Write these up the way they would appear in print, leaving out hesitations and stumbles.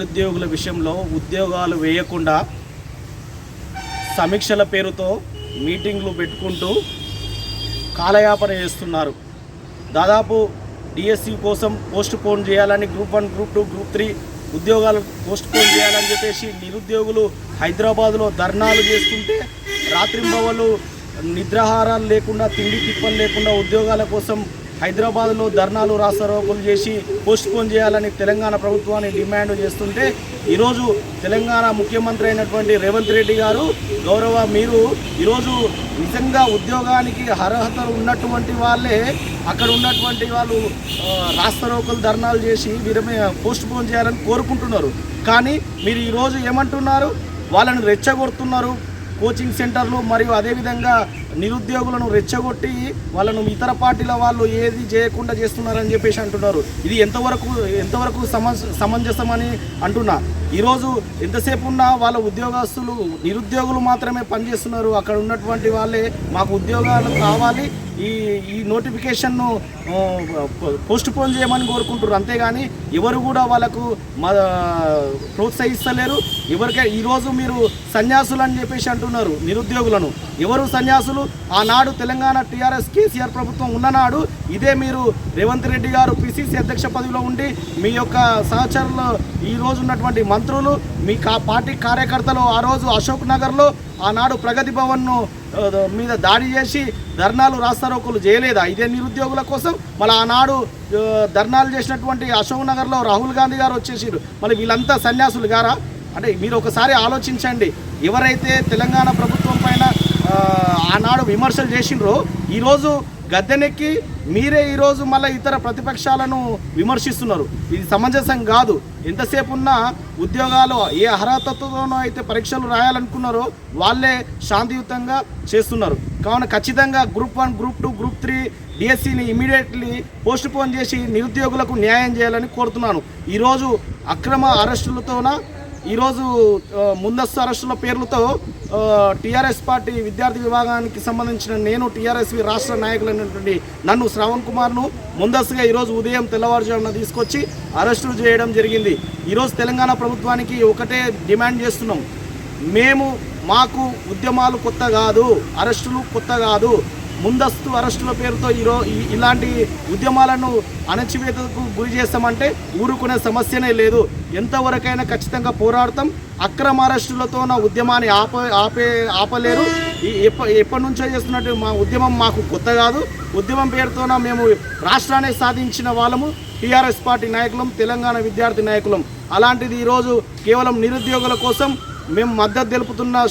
నిరుద్యోగుల విషయంలో ఉద్యోగాలు వేయకుండా సమీక్షల పేరుతో మీటింగ్లు పెట్టుకుంటూ కాలయాపన చేస్తున్నారు. దాదాపు డిఎస్సి కోసం పోస్ట్ పోన్ చేయాలని గ్రూప్ 1, గ్రూప్ 2, గ్రూప్ 3 ఉద్యోగాలు పోస్ట్ పోన్ చేయాలని చెప్పేసి నిరుద్యోగులు హైదరాబాదులో ధర్నాలు చేస్తుంటే రాత్రింబవళ్ళు నిద్రాహారాలు లేకుండా తిండి తిప్పలు లేకుండా ఉద్యోగాల కోసం హైదరాబాద్లో ధర్నాలు రాస్తారోకులు చేసి పోస్ట్ పోన్ చేయాలని తెలంగాణ ప్రభుత్వాన్ని డిమాండ్ చేస్తుంటే ఈరోజు తెలంగాణ ముఖ్యమంత్రి అయినటువంటి రేవంత్ రెడ్డి గారు మీరు ఈరోజు నిజంగా ఉద్యోగానికి అర్హతలు ఉన్నటువంటి వాళ్ళే అక్కడ ఉన్నటువంటి వాళ్ళు రాస్తారోకులు ధర్నాలు చేసి పోస్ట్ పోన్ చేయాలని కోరుకుంటున్నారు. కానీ మీరు ఈరోజు ఏమంటున్నారు? వాళ్ళని రెచ్చగొడుతున్నారు. కోచింగ్ సెంటర్లు మరియు అదేవిధంగా నిరుద్యోగులను రెచ్చగొట్టి వాళ్ళను ఇతర పార్టీల వాళ్ళు ఏది చేయకుండా చేస్తున్నారని చెప్పేసి అంటున్నారు. ఇది ఎంతవరకు సమంజసమని అంటున్నా. ఈరోజు ఎంతసేపు ఉన్నా వాళ్ళ ఉద్యోగస్తులు నిరుద్యోగులు మాత్రమే పనిచేస్తున్నారు. అక్కడ ఉన్నటువంటి వాళ్ళే మాకు ఉద్యోగాలు కావాలి, ఈ నోటిఫికేషన్ను పోస్ట్ పోన్ చేయమని కోరుకుంటున్నారు. అంతేగాని ఎవరు కూడా వాళ్ళకు ప్రోత్సహిస్తలేరు. ఈరోజు మీరు సన్యాసులు అని చెప్పేసి అంటున్నారు నిరుద్యోగులను. ఎవరు సన్యాసులు? ఆనాడు తెలంగాణ టీఆర్ఎస్ కేసీఆర్ ప్రభుత్వం ఉన్ననాడు ఇదే మీరు రేవంత్ రెడ్డి గారు పిసిసి అధ్యక్ష పదవిలో ఉండి మీ యొక్క సహచరులు ఈరోజు ఉన్నటువంటి మంత్రులు మీ పార్టీ కార్యకర్తలు ఆ రోజు అశోక్ నగర్లో ఆనాడు ప్రగతి భవన్ను మీద దాడి చేసి ధర్నాలు రాస్తారోకులు చేయలేదా? ఇదే నిరుద్యోగుల కోసం. మళ్ళీ ఆనాడు ధర్నాలు చేసినటువంటి అశోక్ నగర్లో రాహుల్ గాంధీ గారు వచ్చేసారు. మళ్ళీ వీళ్ళంతా సన్యాసులు గారా? అంటే మీరు ఒకసారి ఆలోచించండి. ఎవరైతే తెలంగాణ ప్రభుత్వం పైన ఆనాడు విమర్శలు చేసిండ్రో ఈరోజు గద్దెనెక్కి మీరే ఈరోజు మళ్ళీ ఇతర ప్రతిపక్షాలను విమర్శిస్తున్నారు. ఇది సమంజసం కాదు. ఎంతసేపు ఉన్నా ఉద్యోగాలు ఏ అర్హతతోనో అయితే పరీక్షలు రాయాలనుకున్నారో వాళ్ళే శాంతియుతంగా చేస్తున్నారు. కావున ఖచ్చితంగా గ్రూప్ 1, గ్రూప్ 2, గ్రూప్ 3 డిఎస్సిని ఇమీడియట్లీ పోస్ట్ పోన్ చేసి నిరుద్యోగులకు న్యాయం చేయాలని కోరుతున్నాను. ఈరోజు అక్రమ అరెస్టులతోన ఈరోజు ముందస్తు అరెస్టుల పేర్లతో టీఆర్ఎస్ పార్టీ విద్యార్థి విభాగానికి సంబంధించిన నేను టీఆర్ఎస్ రాష్ట్ర నాయకులైనటువంటి నన్ను శ్రవణ్ కుమార్ను ముందస్తుగా ఈరోజు ఉదయం తెల్లవారుజామున తీసుకొచ్చి అరెస్టులు చేయడం జరిగింది. ఈరోజు తెలంగాణ ప్రభుత్వానికి ఒకటే డిమాండ్ చేస్తున్నాం. మాకు ఉద్యమాలు కొత్త కాదు, అరెస్టులు కొత్త కాదు. ముందస్తు అరెస్టుల పేరుతో ఇలాంటి ఉద్యమాలను అణచివేతకు గురి చేస్తామంటే ఊరుకునే సమస్యనే లేదు. ఎంతవరకైనా ఖచ్చితంగా పోరాడతాం. అక్రమ అరెస్టులతో నా ఉద్యమాన్ని ఆపలేరు. ఎప్పటి నుంచో చేస్తున్నట్టు మా ఉద్యమం మాకు కొత్త కాదు. ఉద్యమం పేరుతోన మేము రాష్ట్రాన్ని సాధించిన వాళ్ళము టీఆర్ఎస్ పార్టీ నాయకులం, తెలంగాణ విద్యార్థి నాయకులం. అలాంటిది ఈరోజు కేవలం నిరుద్యోగుల కోసం మేము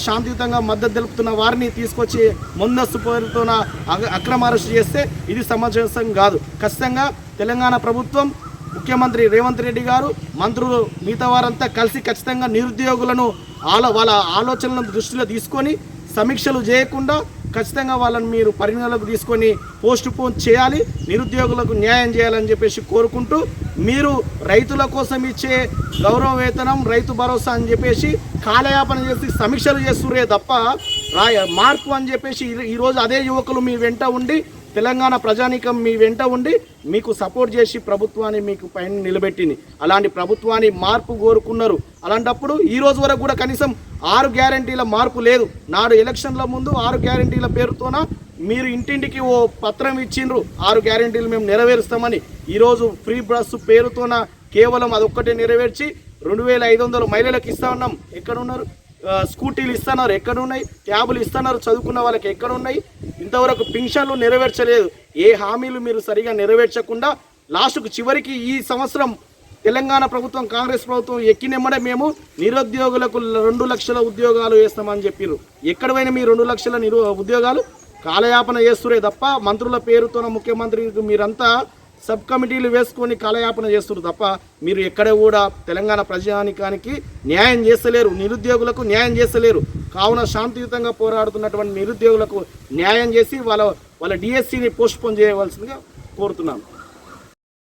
శాంతియుతంగా మద్దతు తెలుపుతున్న వారిని తీసుకొచ్చి ముందస్తు పేరుతోన అక్రమ అరెస్టు చేస్తే ఇది సమంజసం కాదు. ఖచ్చితంగా తెలంగాణ ప్రభుత్వం, ముఖ్యమంత్రి రేవంత్ రెడ్డి గారు, మంత్రులు, మిగతా వారంతా కలిసి ఖచ్చితంగా నిరుద్యోగులను వాళ్ళ ఆలోచనలను దృష్టిలో తీసుకొని సమీక్షలు చేయకుండా ఖచ్చితంగా వాళ్ళని మీరు పరిగణలోకి తీసుకొని పోస్ట్ పోన్ చేయాలి, నిరుద్యోగులకు న్యాయం చేయాలని చెప్పేసి కోరుకుంటూ, మీరు రైతుల కోసం ఇచ్చే గౌరవ వేతనం, రైతు భరోసా అని చెప్పేసి కాలయాపన చేసి సమీక్షలు చేస్తురే తప్ప మార్పు అని చెప్పేసి ఈరోజు అదే యువకులు మీ వెంట ఉండి, తెలంగాణ ప్రజానీకం మీ వెంట ఉండి మీకు సపోర్ట్ చేసి ప్రభుత్వాన్ని మీకు పైన నిలబెట్టింది. అలాంటి ప్రభుత్వాన్ని మార్పు కోరుకున్నారు. అలాంటప్పుడు ఈ రోజు వరకు కూడా కనీసం 6 గ్యారంటీల మార్పు లేదు. నాడు ఎలక్షన్ల ముందు 6 గ్యారంటీల పేరుతోన మీరు ఇంటింటికి ఓ పత్రం ఇచ్చిండ్రు, 6 గ్యారంటీలు మేము నెరవేరుస్తామని. ఈరోజు ఫ్రీ బస్సు పేరుతోన కేవలం అదొక్కటే నెరవేర్చి 2500 మహిళలకు ఇస్తా ఉన్నాం. ఎక్కడున్నారు? స్కూటీలు ఇస్తున్నారు, ఎక్కడున్నాయి? ట్యాబులు ఇస్తున్నారు, చదువుకున్న వాళ్ళకి ఎక్కడున్నాయి? ఇంతవరకు పింఛన్లు నెరవేర్చలేదు. ఏ హామీలు మీరు సరిగా నెరవేర్చకుండా లాస్ట్కు చివరికి ఈ సంవత్సరం తెలంగాణ ప్రభుత్వం, కాంగ్రెస్ ప్రభుత్వం ఎక్కినెమ్మడే మేము నిరుద్యోగులకు 2 లక్షల ఉద్యోగాలు వేస్తామని చెప్పారు. ఎక్కడ పోయినా మీ 2 లక్షల ఉద్యోగాలు కాలయాపన చేస్తురే తప్ప మంత్రుల పేరుతోన ముఖ్యమంత్రికి మీరంతా సబ్ కమిటీలు వేసుకొని కాలయాపన చేస్తున్నారు తప్ప మీరు ఎక్కడ కూడా తెలంగాణ ప్రజానికానికి న్యాయం చేస్తలేరు, నిరుద్యోగులకు న్యాయం చేస్తలేరు. కావున శాంతియుతంగా పోరాడుతున్నటువంటి నిరుద్యోగులకు న్యాయం చేసి వాళ్ళ డిఎస్సిని పోస్ట్ పోన్ చేయవలసిందిగా కోరుతున్నాను.